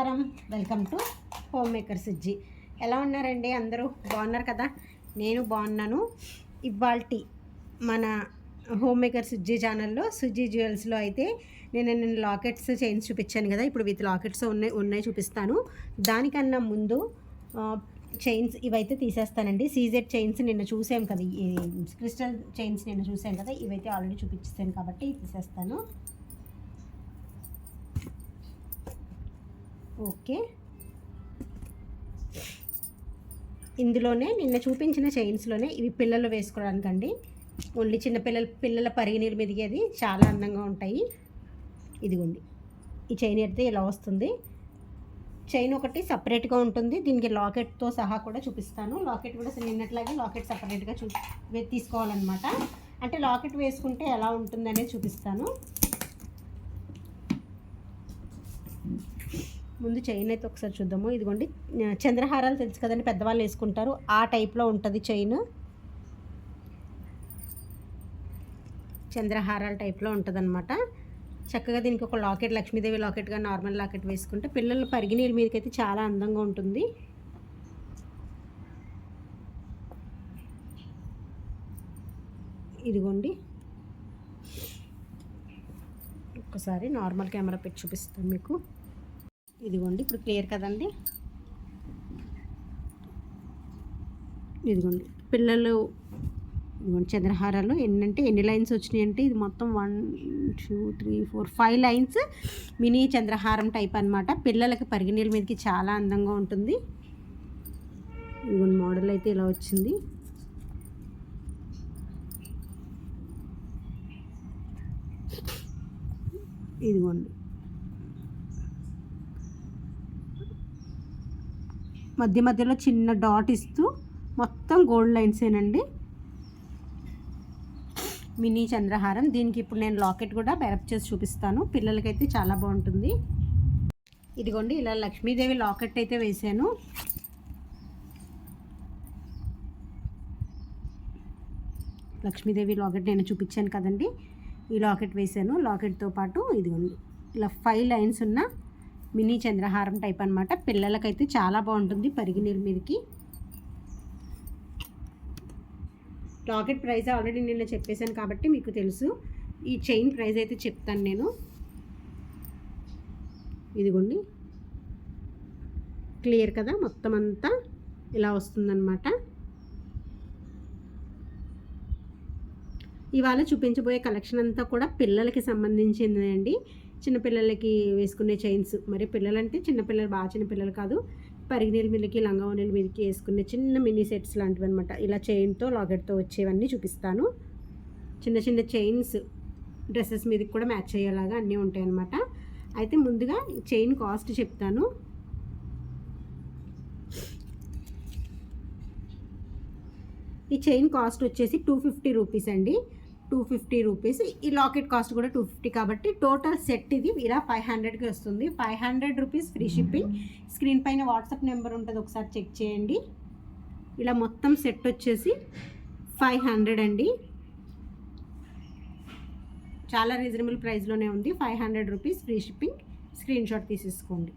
నమస్కారం, welcome to home maker Sujji. ఎలా ఉన్నారండి? అందరూ బాగున్నారు కదా? నేను బాగున్నాను. ఇవాల్టి మన హోమ్ మేకర్ సుజ్జి ఛానల్లో సుజ్జి జ్యువెల్స్లో అయితే నేను లాకెట్స్ చైన్స్ చూపించాను కదా, ఇప్పుడు విత్ లాకెట్స్ ఉన్నాయి చూపిస్తాను. దానికన్నా ముందు చైన్స్ ఇవైతే తీసేస్తానండి. సీజెడ్ చైన్స్ నిన్న చూసాం కదా, ఈ క్రిస్టల్ చైన్స్ నిన్న చూసాం కదా, ఇవైతే ఆల్రెడీ చూపించాను కాబట్టి తీసేస్తాను. ఓకే, ఇందులోనే నిన్న చూపించిన చైన్స్లోనే ఇవి పిల్లలు వేసుకోవడానికండి. ఓన్లీ పిల్లల పరిగినీరు మీదికి చాలా అందంగా ఉంటాయి. ఇదిగోండి, ఈ చైన్ అయితే ఇలా వస్తుంది. చైన్ ఒకటి సపరేట్గా ఉంటుంది, దీనికి లాకెట్తో సహా కూడా చూపిస్తాను. లాకెట్ కూడా నిన్నట్లాగే లాకెట్ సపరేట్గా తీసుకోవాలన్నమాట. అంటే లాకెట్ వేసుకుంటే ఎలా ఉంటుంది అనేది చూపిస్తాను. ముందు చైన్ అయితే ఒకసారి చూద్దాము. ఇదిగోండి, చంద్రహారాలు తెలుసు కదండి, పెద్దవాళ్ళు వేసుకుంటారు, ఆ టైప్లో ఉంటుంది చైన్. చంద్రహారాల టైప్లో ఉంటుంది అనమాట. చక్కగా దీనికి ఒక లాకెట్, లక్ష్మీదేవి లాకెట్గా నార్మల్ లాకెట్ వేసుకుంటే పిల్లల పరిగినీళ్ళ మీదకైతే చాలా అందంగా ఉంటుంది. ఇదిగోండి, ఒక్కసారి నార్మల్ కెమెరా పెట్టి చూపిస్తాను మీకు. ఇదిగోండి, ఇప్పుడు క్లియర్ కదండి. ఇదిగోండి పిల్లలు, ఇదిగోండి చంద్రహారాలు ఎన్ని లైన్స్ వచ్చినాయి అంటే, ఇది మొత్తం 1 2 3 4 5 లైన్స్ మినీ చంద్రహారం టైప్ అనమాట. పిల్లలకి పరిగినీళ్ళ మీదకి చాలా అందంగా ఉంటుంది. ఇదిగోండి మోడల్ అయితే ఇలా వచ్చింది. ఇదిగోండి, మధ్య మధ్యలో చిన్న డాట్ ఇస్తూ మొత్తం గోల్డ్ లైన్సేనండి. మినీ చంద్రహారం. దీనికి ఇప్పుడు నేను లాకెట్ కూడా బ్యారప్ చేసి చూపిస్తాను. పిల్లలకైతే చాలా బాగుంటుంది. ఇదిగోండి, ఇలా లక్ష్మీదేవి లాకెట్ అయితే వేసాను. లక్ష్మీదేవి లాకెట్ నేను చూపించాను కదండి, ఈ లాకెట్ వేసాను. లాకెట్తో పాటు ఇదిగోండి ఇలా 5 లైన్స్ ఉన్న మినీ చంద్రహారం టైప్ అనమాట. పిల్లలకైతే చాలా బాగుంటుంది పరిగినీళ్ళ మీదకి. లాకెట్ ప్రైస్ ఆల్రెడీ నిన్న చెప్పేశాను కాబట్టి మీకు తెలుసు. ఈ చైన్ ప్రైస్ అయితే చెప్తాను నేను. ఇదిగోండి, క్లియర్ కదా, మొత్తం అంతా ఇలా వస్తుందన్నమాట. ఇవాళ చూపించబోయే కలెక్షన్ అంతా కూడా పిల్లలకి సంబంధించింది అండి. చిన్నపిల్లలకి వేసుకునే చైన్స్. మరి పిల్లలంటే చిన్నపిల్లలు, బాగా చిన్నపిల్లలు కాదు, పరిగినీళ్ళ మీదకి, లంగావోణీల మీదకి వేసుకునే చిన్న మినీ సెట్స్ లాంటివి అనమాట. ఇలా చైన్తో లాకెట్తో వచ్చేవన్నీ చూపిస్తాను. చిన్న చిన్న చైన్స్ డ్రెస్సెస్ మీదకి కూడా మ్యాచ్ అయ్యేలాగా అన్నీ ఉంటాయి అన్నమాట. అయితే ముందుగా చైన్ కాస్ట్ చెప్తాను. ఈ చైన్ కాస్ట్ వచ్చేసి 250 రూపీస్ అండి. 250 రూపీస్. ఈ లాకెట్ కాస్ట్ కూడా 250 కాబట్టి టోటల్ సెట్ ఇది ఇలా 500కి వస్తుంది. 500 రూపీస్ ఫ్రీ షిప్పింగ్. స్క్రీన్ పైన వాట్సాప్ నెంబర్ ఉంటుంది, ఒకసారి చెక్ చేయండి. ఇలా మొత్తం సెట్ వచ్చేసి 500 అండి. చాలా రీజనబుల్ ప్రైస్లోనే ఉంది. 500 rupees free shipping. Screen shot తీసేసుకోండి.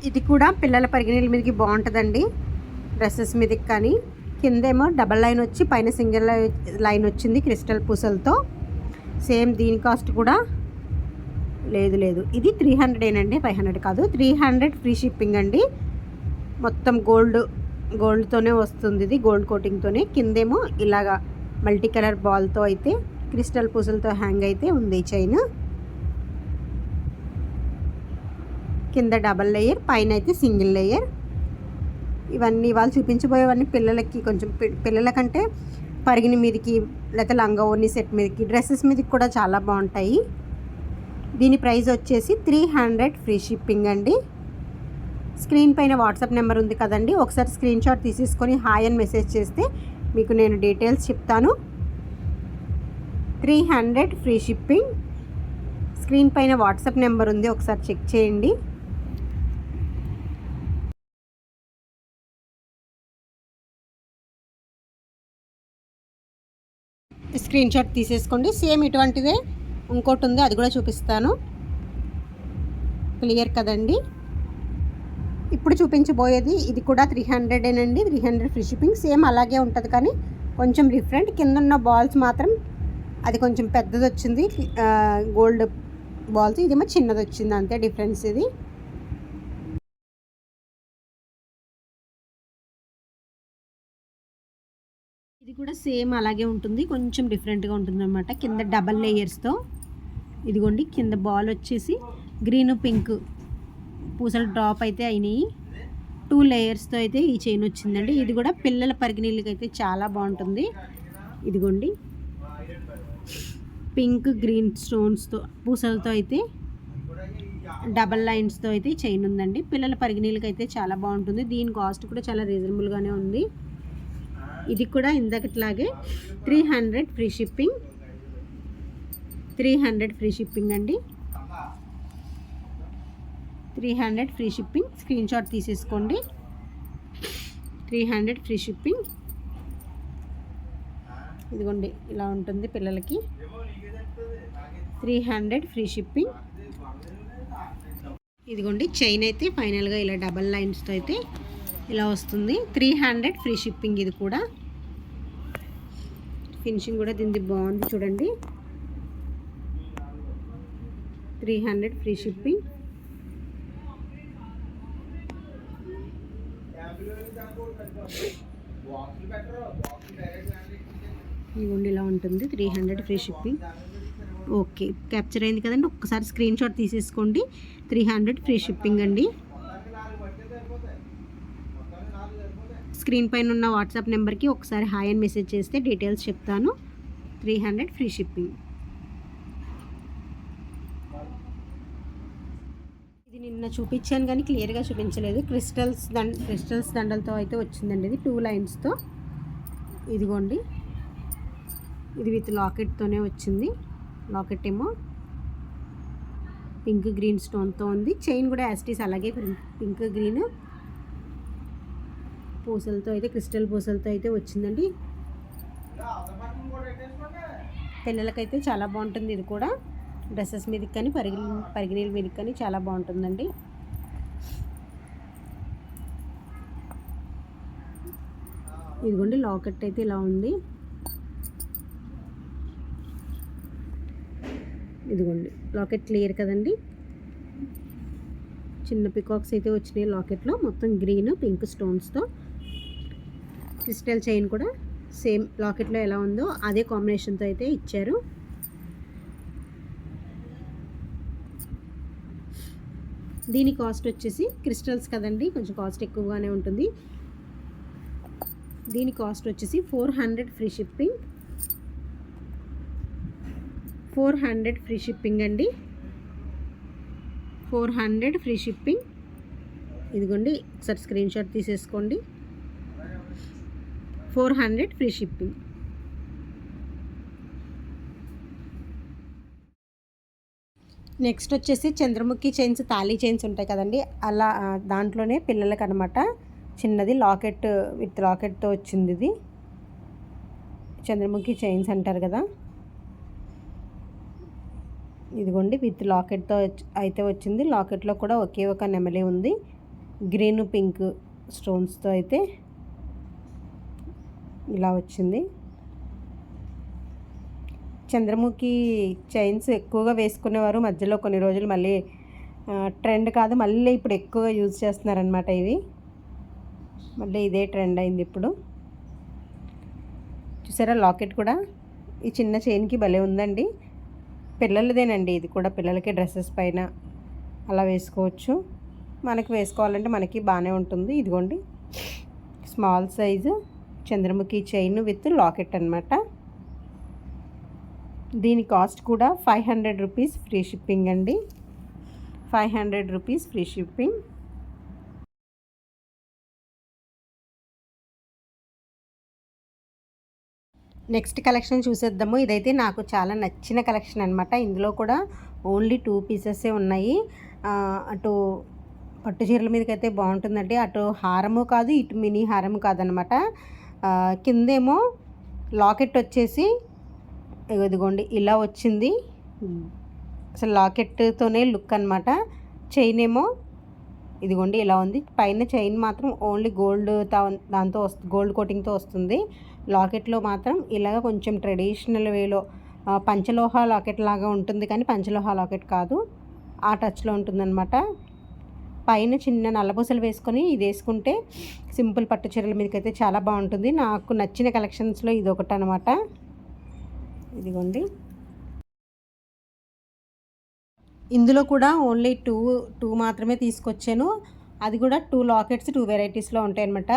ఇది కూడా పిల్లల పరిగినీళ్ళ మీదకి బాగుంటుందండి, డ్రెస్సెస్ మీదకి కానీ. కిందేమో డబల్ లైన్ వచ్చి పైన సింగిల్ లైన్ వచ్చింది క్రిస్టల్ పూసలతో. సేమ్ దీని కాస్ట్ కూడా లేదు, ఇది 300 500 కాదు, 300 ఫ్రీ షిప్పింగ్ అండి. మొత్తం గోల్డ్తోనే వస్తుంది, ఇది గోల్డ్ కోటింగ్తోనే. కిందేమో ఇలాగా మల్టీ కలర్ బాల్తో అయితే క్రిస్టల్ పూసలతో హ్యాంగ్ అయితే ఉంది ఈ చైన్. కింద డబల్ లేయర్, పైన అయితే సింగిల్ లేయర్. ఇవన్నీ వాళ్ళు చూపించబోయేవన్నీ పిల్లలకి, కొంచెం పిల్లలకంటే పరిగిని మీదకి, లేకపోతే లంగావోణి సెట్ మీదకి, డ్రెస్సెస్ మీదకి కూడా చాలా బాగుంటాయి. దీని ప్రైస్ వచ్చేసి 300 ఫ్రీ షిప్పింగ్ అండి. స్క్రీన్ పైన వాట్సాప్ నెంబర్ ఉంది కదండి, ఒకసారి స్క్రీన్ షాట్ తీసేసుకొని హాయ్ అని మెసేజ్ చేస్తే మీకు నేను డీటెయిల్స్ చెప్తాను. 300 ఫ్రీ షిప్పింగ్. స్క్రీన్ పైన వాట్సాప్ నెంబర్ ఉంది, ఒకసారి చెక్ చేయండి. స్క్రీన్ షాట్ తీసేసుకోండి. సేమ్ ఇటువంటిదే ఇంకోటి ఉంది, అది కూడా చూపిస్తాను. క్లియర్ కదండి. ఇప్పుడు చూపించబోయేది ఇది కూడా 300 300 ఫ్రీ షిప్పింగ్. సేమ్ అలాగే ఉంటుంది కానీ కొంచెం డిఫరెంట్. కింద ఉన్న బాల్స్ మాత్రం అది కొంచెం పెద్దది వచ్చింది, గోల్డ్ బాల్స్. ఇదేమో చిన్నది వచ్చింది, అంతే డిఫరెన్స్. ఇది కూడా సేమ్ అలాగే ఉంటుంది, కొంచెం డిఫరెంట్గా ఉంటుంది అనమాట. కింద డబల్ లేయర్స్తో. ఇదిగోండి కింద బాల్ వచ్చేసి గ్రీన్ పింక్ పూసలు డ్రాప్ అయితే అయినాయి. 2 లేయర్స్తో అయితే ఈ చైన్ వచ్చిందండి. ఇది కూడా పిల్లల పరిగిణీళ్ళకి అయితే చాలా బాగుంటుంది. ఇదిగోండి పింక్ గ్రీన్ స్టోన్స్తో పూసలతో అయితే డబల్ లైన్స్తో అయితే చైన్ ఉందండి. పిల్లల పరిగిణీళ్ళకి అయితే చాలా బాగుంటుంది. దీని కాస్ట్ కూడా చాలా రీజనబుల్గానే ఉంది. ఇది కూడా ఇందాకట్లాగే 300 ఫ్రీ షిప్పింగ్. 300 ఫ్రీ షిప్పింగ్ అండి. 300 ఫ్రీ షిప్పింగ్. స్క్రీన్ షాట్ తీసేసుకోండి. 300 ఫ్రీ షిప్పింగ్. ఇదిగోండి ఇలా ఉంటుంది పిల్లలకి. 300 ఫ్రీ షిప్పింగ్. ఇదిగోండి చైన్ అయితే ఫైనల్గా ఇలా డబల్ లైన్స్తో అయితే ఇలా వస్తుంది. 300 ఫ్రీ షిప్పింగ్. ఇది కూడా ఫినిషింగ్ కూడా దీనిది బాగుంది చూడండి. 300 ఫ్రీ షిప్పింగ్. ఇదిగోండి ఇలా ఉంటుంది. 300 ఫ్రీ షిప్పింగ్. ఓకే, క్యాప్చర్ అయింది కదండి. ఒక్కసారి స్క్రీన్ షాట్ తీసేసుకోండి. 300 ఫ్రీ షిప్పింగ్ అండి. స్క్రీన్ పైన ఉన్న వాట్సాప్ నెంబర్కి ఒకసారి హాయ్ అని మెసేజ్ చేస్తే డీటెయిల్స్ చెప్తాను. 300 ఫ్రీ షిప్పింగ్. ఇది నిన్న చూపించాను కానీ క్లియర్గా చూపించలేదు. క్రిస్టల్స్ దండలతో అయితే వచ్చిందండి. ఇది 2 లైన్స్తో. ఇదిగోండి ఇది విత్ లాకెట్తోనే వచ్చింది. లాకెట్ ఏమో పింక్ గ్రీన్ స్టోన్తో ఉంది. చైన్ కూడా యాస్టీస్ అలాగే పింక్ గ్రీన్ పూసలతో అయితే, క్రిస్టల్ పూసలతో అయితే వచ్చిందండి. పిల్లలకైతే చాలా బాగుంటుంది. ఇది కూడా డ్రెస్సెస్ మీదకి కానీ పరిగిణీల మీదకి కానీ చాలా బాగుంటుందండి. ఇదిగోండి లాకెట్ అయితే ఇలా ఉంది. ఇదిగోండి లాకెట్ క్లియర్ కదండి. చిన్న పికాక్స్ అయితే వచ్చినాయి లాకెట్లో. మొత్తం గ్రీన్ పింక్ స్టోన్స్తో. క్రిస్టల్ చైన్ కూడా సేమ్ లాకెట్లో ఎలా ఉందో అదే కాంబినేషన్తో అయితే ఇచ్చారు. దీని కాస్ట్ వచ్చేసి క్రిస్టల్స్ కదండి, కొంచెం కాస్ట్ ఎక్కువగానే ఉంటుంది. దీని కాస్ట్ వచ్చేసి 400 ఫ్రీ షిప్పింగ్. 400 ఫ్రీ షిప్పింగ్ అండి. 400 ఫ్రీ షిప్పింగ్. ఇదిగోండి ఒకసారి స్క్రీన్ షాట్ తీసేసుకోండి. 400 ఫ్రీ షిప్పింగ్. నెక్స్ట్ వచ్చేసి చంద్రముఖి చైన్స్, తాళీ చైన్స్ ఉంటాయి కదండి, అలా దాంట్లోనే పిల్లలకి అనమాట. చిన్నది లాకెట్ విత్ లాకెట్తో వచ్చింది. ఇది చంద్రముఖి చైన్స్ అంటారు కదా. ఇదిగోండి విత్ లాకెట్తో అయితే వచ్చింది. లాకెట్లో కూడా ఒకే ఒక నెమలి ఉంది. గ్రీన్ పింక్ స్టోన్స్తో అయితే ఇలా వచ్చింది. చంద్రముఖి చైన్స్ ఎక్కువగా వేసుకునేవారు. మధ్యలో కొన్ని రోజులు మళ్ళీ ట్రెండ్ కాదు, మళ్ళీ ఇప్పుడు ఎక్కువగా యూజ్ చేస్తున్నారనమాట. ఇవి మళ్ళీ ఇదే ట్రెండ్ అయింది ఇప్పుడు. చూసారా లాకెట్ కూడా ఈ చిన్న చైన్కి భలే ఉందండి. పిల్లలదేనండి. ఇది కూడా పిల్లలకి డ్రెస్సెస్ పైన అలా వేసుకోవచ్చు. మనకి వేసుకోవాలంటే మనకి బాగానే ఉంటుంది. ఇదిగోండి small size Chandramukhi chain with locket అనమాట. దీని కాస్ట్ కూడా 500 రూపీస్ ఫ్రీ షిప్పింగ్ అండి. 500 rupees free shipping. Next collection చూసేద్దాము. ఇదైతే నాకు చాలా నచ్చిన కలెక్షన్ అనమాట. ఇందులో కూడా ఓన్లీ 2 పీసెసే ఉన్నాయి. అటు పట్టు చీరల మీదకైతే బాగుంటుందండి. అటు హారము కాదు, ఇటు మినీ హారము కాదనమాట. కిందేమో లాకెట్ వచ్చేసి ఇదిగోండి ఇలా వచ్చింది. అసలు లాకెట్తోనే లుక్ అనమాట. చైన్ ఏమో ఇదిగోండి ఇలా ఉంది. పైన చైన్ మాత్రం ఓన్లీ దాంతో గోల్డ్ కోటింగ్తో వస్తుంది. లాకెట్లో మాత్రం ఇలాగ కొంచెం ట్రెడిషనల్ వేలో పంచలోహ లాకెట్ లాగా ఉంటుంది, కానీ పంచలోహ లాకెట్ కాదు, ఆ టచ్లో ఉంటుందన్నమాట. పైన చిన్న నల్లపూసలు వేసుకొని ఇది వేసుకుంటే సింపుల్ పట్టు చీరల మీదకైతే చాలా బాగుంటుంది. నాకు నచ్చిన కలెక్షన్స్లో ఇది ఒకటి అనమాట. ఇదిగోండి ఇందులో కూడా ఓన్లీ టూ మాత్రమే తీసుకొచ్చాను. అది కూడా 2 లాకెట్స్ 2 వెరైటీస్లో ఉంటాయి అనమాట.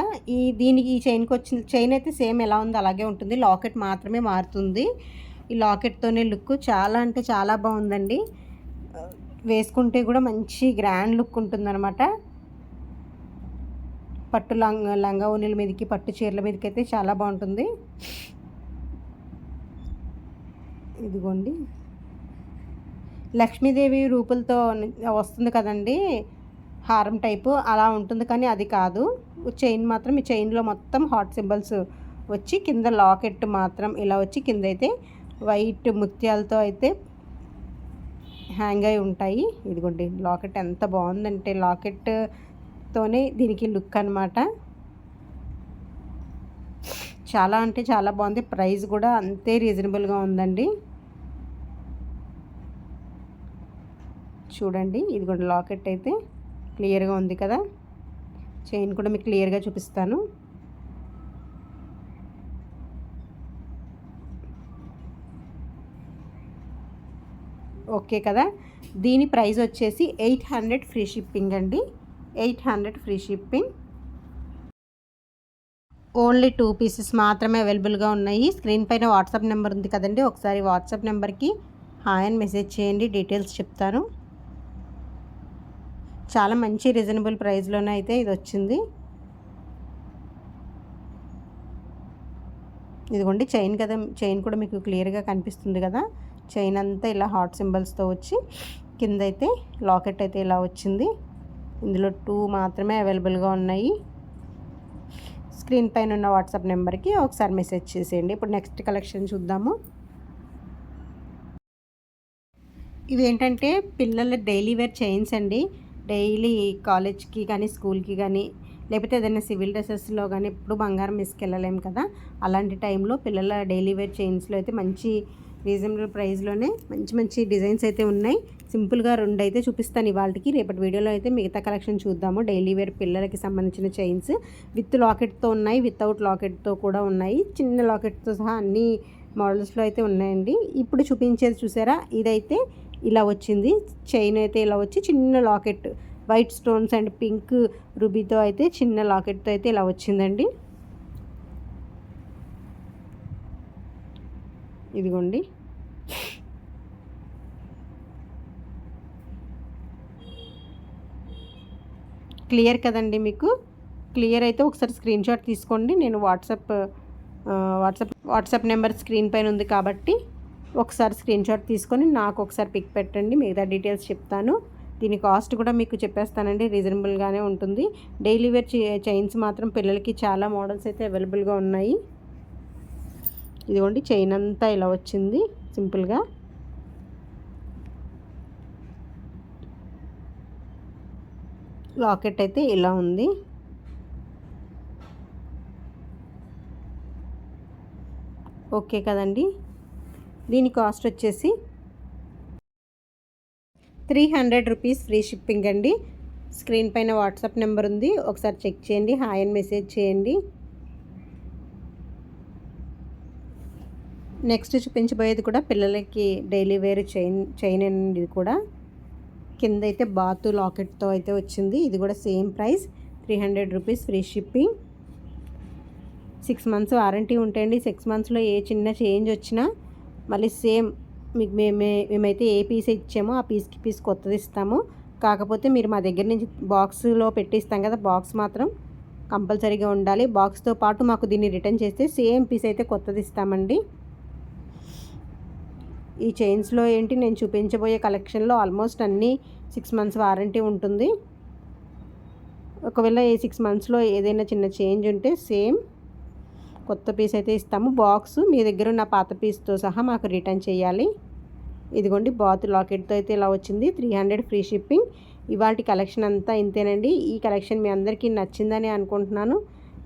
దీనికి ఈ చైన్కి వచ్చిన చైన్ అయితే సేమ్ ఎలా ఉందో అలాగే ఉంటుంది, లాకెట్ మాత్రమే మారుతుంది. ఈ లాకెట్తోనే లుక్ చాలా అంటే చాలా బాగుందండి. వేసుకుంటే కూడా మంచి గ్రాండ్ లుక్ ఉంటుందన్నమాట. పట్టు లంగా ఓణీల మీదకి, పట్టు చీరల మీదకి అయితే చాలా బాగుంటుంది. ఇదిగోండి లక్ష్మీదేవి రూపులతో వస్తుంది కదండి, హారం టైపు అలా ఉంటుంది, కానీ అది కాదు. చైన్ మాత్రం ఈ చైన్లో మొత్తం హార్ట్ సింబల్స్ వచ్చి కింద లాకెట్ మాత్రం ఇలా వచ్చి కింద అయితే వైట్ ముత్యాలతో అయితే హ్యాంగ్ అయి ఉంటాయి. ఇదిగోండి లాకెట్ ఎంత బాగుందంటే లాకెట్తోనే దీనికి లుక్ అనమాట. చాలా అంటే చాలా బాగుంది. ప్రైస్ కూడా అంతే రీజనబుల్గా ఉందండి. చూడండి ఇదిగోండి లాకెట్ అయితే క్లియర్గా ఉంది కదా. చైన్ కూడా మీకు క్లియర్గా చూపిస్తాను. ఓకే కదా. దీని ప్రైస్ వచ్చేసి 800 ఫ్రీ షిప్పింగ్ అండి. 800 ఫ్రీ షిప్పింగ్. ఓన్లీ 2 పీసెస్ మాత్రమే అవైలబుల్గా ఉన్నాయి. స్క్రీన్ పైన వాట్సాప్ నెంబర్ ఉంది కదండి, ఒకసారి వాట్సాప్ నెంబర్కి హాయ్ అని మెసేజ్ చేయండి, డీటెయిల్స్ చెప్తాను. చాలా మంచి రీజనబుల్ ప్రైస్లోనే అయితే ఇది వచ్చింది. ఇదిగోండి చైన్ కదా, చైన్ కూడా మీకు క్లియర్గా కనిపిస్తుంది కదా. చైన్ అంతా ఇలా హార్ట్ సింబల్స్తో వచ్చి కింద అయితే లాకెట్ అయితే ఇలా వచ్చింది. ఇందులో 2 మాత్రమే అవైలబుల్గా ఉన్నాయి. స్క్రీన్ పైన ఉన్న వాట్సాప్ నెంబర్కి ఒకసారి మెసేజ్ చేసేయండి. ఇప్పుడు నెక్స్ట్ కలెక్షన్ చూద్దాము. ఇవి ఏంటంటే పిల్లల డైలీ వేర్ చైన్స్ అండి. డైలీ కాలేజ్కి కానీ స్కూల్కి కానీ లేకపోతే ఏదైనా సివిల్ డ్రెస్సెస్లో కానీ ఎప్పుడు బంగారం తీసుకెళ్ళలేము కదా, అలాంటి టైంలో పిల్లల డైలీ వేర్ చైన్స్లో అయితే మంచి రీజనబుల్ ప్రైస్లోనే మంచి మంచి డిజైన్స్ అయితే ఉన్నాయి. సింపుల్గా 2 అయితే చూపిస్తాను ఇవాళకి. రేపటి వీడియోలో అయితే మిగతా కలెక్షన్ చూద్దాము. డైలీ వేర్ పిల్లలకి సంబంధించిన చైన్స్ విత్ లాకెట్తో ఉన్నాయి, వితౌట్ లాకెట్తో కూడా ఉన్నాయి, చిన్న లాకెట్తో సహా అన్ని మోడల్స్లో అయితే ఉన్నాయండి. ఇప్పుడు చూపించేది చూసారా, ఇదైతే ఇలా వచ్చింది. చైన్ అయితే ఇలా వచ్చి చిన్న locket white stones and pink రూబీతో అయితే చిన్న లాకెట్తో అయితే ఇలా వచ్చిందండి. ఇదిగోండి క్లియర్ కదండి, మీకు క్లియర్ అయితే ఒకసారి స్క్రీన్ షాట్ తీసుకోండి. నేను వాట్సాప్ నెంబర్ స్క్రీన్ పైన ఉంది కాబట్టి ఒకసారి స్క్రీన్ షాట్ తీసుకొని నాకు ఒకసారి పిక్ పెట్టండి, మిగతా డీటెయిల్స్ చెప్తాను. దీని కాస్ట్ కూడా మీకు చెప్పేస్తానండి, రీజనబుల్గానే ఉంటుంది. డైలీ వేర్ చైన్స్ మాత్రం పిల్లలకి చాలా మోడల్స్ అయితే అవైలబుల్గా ఉన్నాయి. ఇదిగోండి చైన్ అంతా ఇలా వచ్చింది సింపుల్గా. లాకెట్ అయితే ఇలా ఉంది. ఓకే కదండి. దీని కాస్ట్ వచ్చేసి 300 రూపీస్ ఫ్రీ షిప్పింగ్ అండి. స్క్రీన్ పైన వాట్సాప్ నెంబర్ ఉంది, ఒకసారి చెక్ చేయండి, హాయ్ అని మెసేజ్ చేయండి. నెక్స్ట్ చూపించబోయేది కూడా పిల్లలకి డైలీ వేర్ చైన్ అండి. ఇది కూడా కింద అయితే బాతు లాకెట్తో అయితే వచ్చింది. ఇది కూడా same price 300 rupees free shipping. 6 months warranty ఉంటాయండి. 6 మంత్స్లో ఏ చిన్న చేంజ్ వచ్చినా మళ్ళీ సేమ్ మీకు మేమైతే ఏ పీస్ ఇచ్చామో ఆ పీస్ కొత్తది ఇస్తాము. కాకపోతే మీరు మా దగ్గర నుంచి బాక్స్లో పెట్టిస్తాం కదా, బాక్స్ మాత్రం కంపల్సరీగా ఉండాలి. బాక్స్తో పాటు మాకు దీన్ని రిటర్న్ చేస్తే సేమ్ పీస్ అయితే కొత్తది ఇస్తామండి. ఈ చైన్స్లో ఏంటి నేను చూపించబోయే కలెక్షన్లో ఆల్మోస్ట్ అన్నీ 6 మంత్స్ వారంటీ ఉంటుంది. ఒకవేళ ఈ 6 మంత్స్లో ఏదైనా చిన్న చేంజ్ ఉంటే సేమ్ కొత్త పీస్ అయితే ఇస్తాము. బాక్స్ మీ దగ్గర ఉన్న పాత పీస్తో సహా మాకు రిటర్న్ చేయాలి. ఇదిగోండి బాత్ లాకెట్తో అయితే ఇలా వచ్చింది. 300 ఫ్రీ షిప్పింగ్. ఇవాల్టి కలెక్షన్ అంతా ఇంతేనండి. ఈ కలెక్షన్ మీ అందరికీ నచ్చిందని అనుకుంటున్నాను.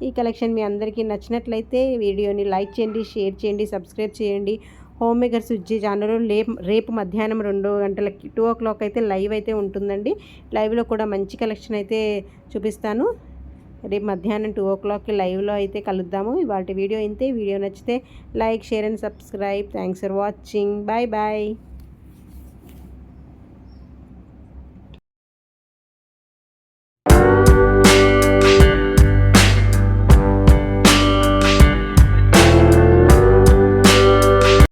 ఈ కలెక్షన్ మీ అందరికీ నచ్చినట్లయితే వీడియోని లైక్ చేయండి, షేర్ చేయండి, సబ్స్క్రైబ్ చేయండి. హోమ్ మేకర్ సుజ్జి ఛానల్ రేపు మధ్యాహ్నం 2 గంటలకి 2 o'clock అయితే లైవ్ అయితే ఉంటుందండి. లైవ్లో కూడా మంచి కలెక్షన్ అయితే చూపిస్తాను. రేపు మధ్యాహ్నం 2 o'clockకి లైవ్లో అయితే కలుద్దాము. ఇవాళ వీడియో ఇంతే. వీడియో నచ్చితే like, share and subscribe. Thanks for watching. Bye bye.